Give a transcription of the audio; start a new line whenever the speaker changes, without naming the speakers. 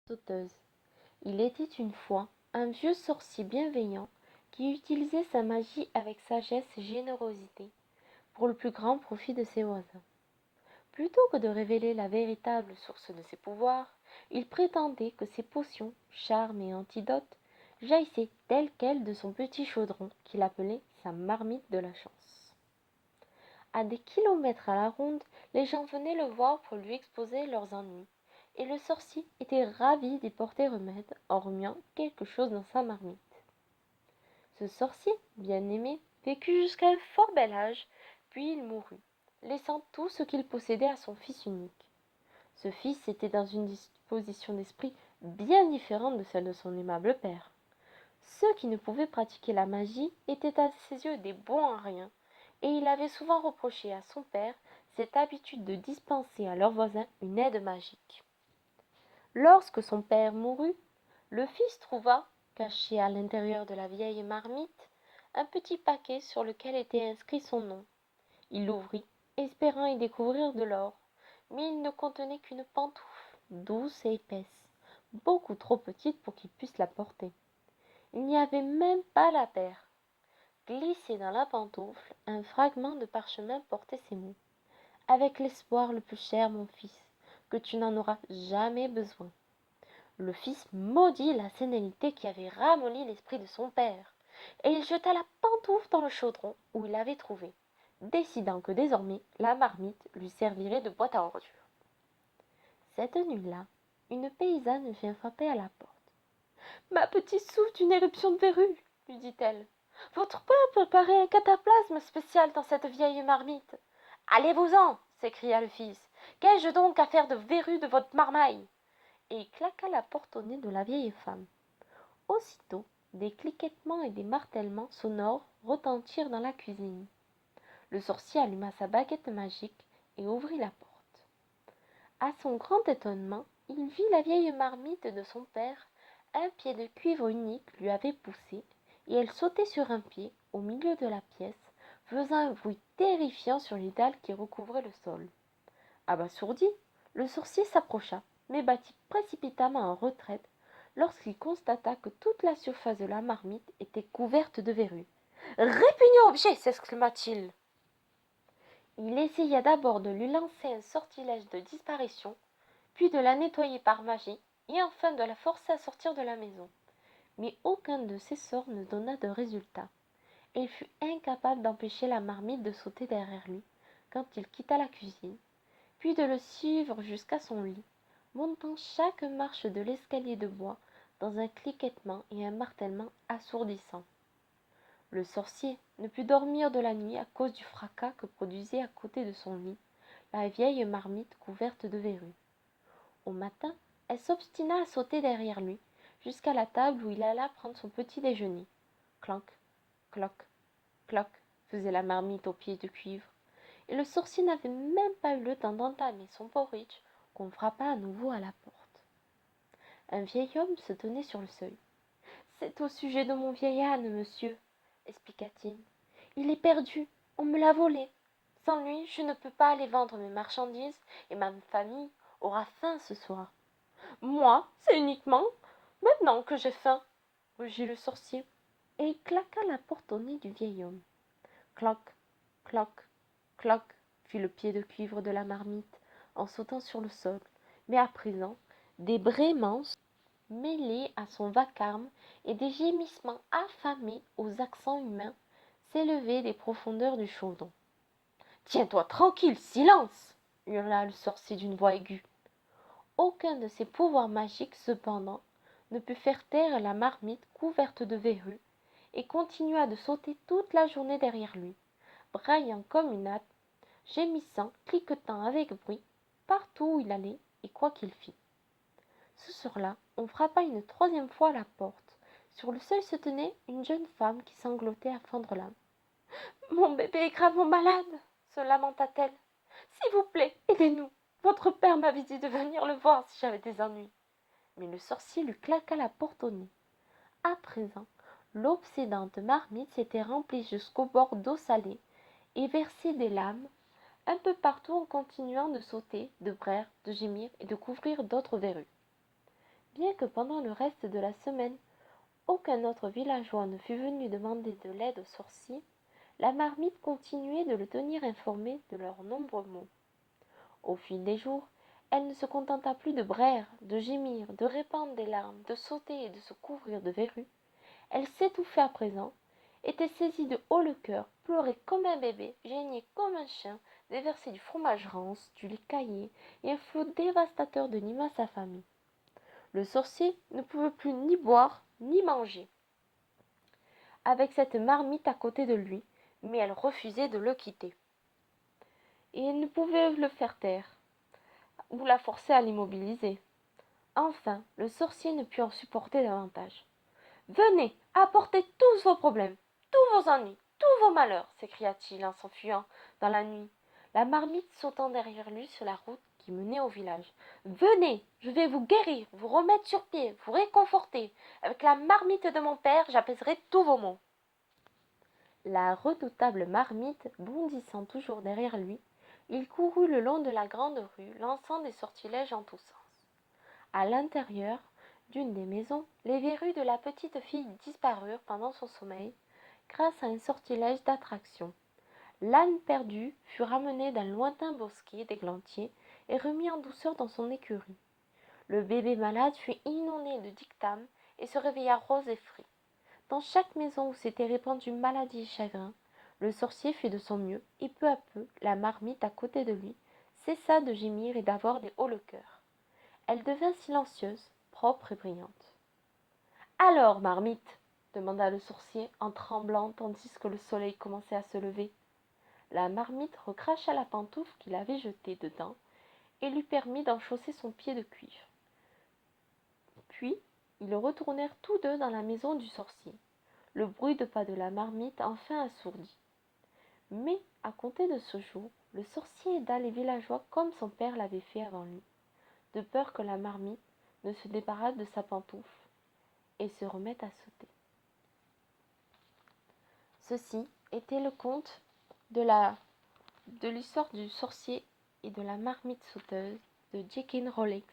sauteuse. Il était une fois un vieux sorcier bienveillant qui utilisait sa magie avec sagesse et générosité pour le plus grand profit de ses voisins. Plutôt que de révéler la véritable source de ses pouvoirs, il prétendait que ses potions, charmes et antidotes jaillissaient telles quelles de son petit chaudron qu'il appelait sa marmite de la chance. À des kilomètres à la ronde, les gens venaient le voir pour lui exposer leurs ennuis, et le sorcier était ravi d'y porter remède en remuant quelque chose dans sa marmite. Ce sorcier, bien-aimé, vécut jusqu'à un fort bel âge, puis il mourut, laissant tout ce qu'il possédait à son fils unique. Ce fils était dans une disposition d'esprit bien différente de celle de son aimable père. Ceux qui ne pouvaient pratiquer la magie étaient à ses yeux des bons à rien, et il avait souvent reproché à son père cette habitude de dispenser à leurs voisins une aide magique. Lorsque son père mourut, le fils trouva, caché à l'intérieur de la vieille marmite, un petit paquet sur lequel était inscrit son nom. Il l'ouvrit, espérant y découvrir de l'or, mais il ne contenait qu'une pantoufle, douce et épaisse, beaucoup trop petite pour qu'il puisse la porter. Il n'y avait même pas la paire. Glissé dans la pantoufle, un fragment de parchemin portait ces mots. Avec l'espoir le plus cher, mon fils, que tu n'en auras jamais besoin. Le fils maudit la sénilité qui avait ramolli l'esprit de son père, et il jeta la pantoufle dans le chaudron où il l'avait trouvée, décidant que désormais la marmite lui servirait de boîte à ordures. Cette nuit-là, une paysanne vient frapper à la porte. Ma petite souffre d'une éruption de verrue, lui dit-elle. Votre père préparait un cataplasme spécial dans cette vieille marmite. Allez-vous-en, s'écria le fils. Qu'ai-je donc à faire de verrues de votre marmaille? Et il claqua la porte au nez de la vieille femme. Aussitôt, des cliquetements et des martèlements sonores retentirent dans la cuisine. Le sorcier alluma sa baguette magique et ouvrit la porte. À son grand étonnement, il vit la vieille marmite de son père. Un pied de cuivre unique lui avait poussé, et elle sautait sur un pied, au milieu de la pièce, faisant un bruit terrifiant sur les dalles qui recouvraient le sol. Abasourdi, le sorcier s'approcha, mais battit précipitamment en retraite lorsqu'il constata que toute la surface de la marmite était couverte de verrues. Répugnant objet, s'exclama-t-il. Il essaya d'abord de lui lancer un sortilège de disparition, puis de la nettoyer par magie, et enfin de la forcer à sortir de la maison. Mais aucun de ces sorts ne donna de résultat, et il fut incapable d'empêcher la marmite de sauter derrière lui quand il quitta la cuisine, puis de le suivre jusqu'à son lit, montant chaque marche de l'escalier de bois dans un cliquetement et un martèlement assourdissants. Le sorcier ne put dormir de la nuit à cause du fracas que produisait à côté de son lit la vieille marmite couverte de verrues. Au matin, elle s'obstina à sauter derrière lui, jusqu'à la table où il alla prendre son petit déjeuner. Clanc, cloc, cloc, faisait la marmite aux pieds de cuivre, et le sorcier n'avait même pas eu le temps d'entamer son porridge qu'on frappa à nouveau à la porte. Un vieil homme se tenait sur le seuil. C'est au sujet de mon vieil âne, monsieur, expliqua-t-il. Il est perdu, on me l'a volé. Sans lui, je ne peux pas aller vendre mes marchandises, et ma famille aura faim ce soir. Moi, c'est uniquement maintenant que j'ai faim, rugit le sorcier, et il claqua la porte au nez du vieil homme. Cloc, cloc, cloc, fit le pied de cuivre de la marmite en sautant sur le sol, mais à présent, des braiments mêlés à son vacarme et des gémissements affamés aux accents humains s'élevaient des profondeurs du chaudron. Tiens-toi tranquille, silence, hurla le sorcier d'une voix aiguë. Aucun de ses pouvoirs magiques, cependant, ne put faire taire la marmite couverte de verrues, et continua de sauter toute la journée derrière lui, braillant comme une hâte, gémissant, cliquetant avec bruit, partout où il allait et quoi qu'il fît. Ce soir-là, on frappa une troisième fois à la porte. Sur le seuil se tenait une jeune femme qui sanglotait à fendre l'âme. Mon bébé est gravement malade, se lamenta-t-elle. S'il vous plaît, aidez-nous. Votre père m'avait dit de venir le voir si j'avais des ennuis. Mais le sorcier lui claqua la porte au nez. À présent, l'obsédante marmite s'était remplie jusqu'au bord d'eau salée et versait des lames un peu partout en continuant de sauter, de braire, de gémir et de couvrir d'autres verrues. Bien que pendant le reste de la semaine, aucun autre villageois ne fût venu demander de l'aide au sorcier, la marmite continuait de le tenir informé de leurs nombreux maux. Au fil des jours, elle ne se contenta plus de braire, de gémir, de répandre des larmes, de sauter et de se couvrir de verrues. Elle s'étouffait à présent, était saisie de haut le cœur, pleurait comme un bébé, geignait comme un chien, déversait du fromage rance, du lait caillé et un flot dévastateur de limaces à sa famille. Le sorcier ne pouvait plus ni boire ni manger, avec cette marmite à côté de lui, mais elle refusait de le quitter. Et elle ne pouvait le faire taire, ou la forcer à l'immobiliser. Enfin, le sorcier ne put en supporter davantage. Venez, apportez tous vos problèmes, tous vos ennuis, tous vos malheurs, s'écria-t-il en s'enfuyant dans la nuit, la marmite sautant derrière lui sur la route qui menait au village. Venez, je vais vous guérir, vous remettre sur pied, vous réconforter. Avec la marmite de mon père, j'apaiserai tous vos maux. La redoutable marmite bondissant toujours derrière lui, il courut le long de la grande rue, lançant des sortilèges en tous sens. À l'intérieur d'une des maisons, les verrues de la petite fille disparurent pendant son sommeil, grâce à un sortilège d'attraction. L'âne perdu fut ramené d'un lointain bosquet d'églantiers et remis en douceur dans son écurie. Le bébé malade fut inondé de dictame et se réveilla rose et frais. Dans chaque maison où s'était répandue maladie et chagrin, le sorcier fit de son mieux, et peu à peu, la marmite à côté de lui cessa de gémir et d'avoir des hauts le cœur. Elle devint silencieuse, propre et brillante. Alors, marmite, demanda le sorcier en tremblant tandis que le soleil commençait à se lever. La marmite recracha la pantoufle qu'il avait jetée dedans et lui permit d'enchausser son pied de cuivre. Puis, ils retournèrent tous deux dans la maison du sorcier. Le bruit de pas de la marmite enfin assourdit. Mais, à compter de ce jour, le sorcier aida les villageois comme son père l'avait fait avant lui, de peur que la marmite ne se débarrasse de sa pantoufle et se remette à sauter. Ceci était le conte de l'histoire du sorcier et de la marmite sauteuse de J.K. Rowling.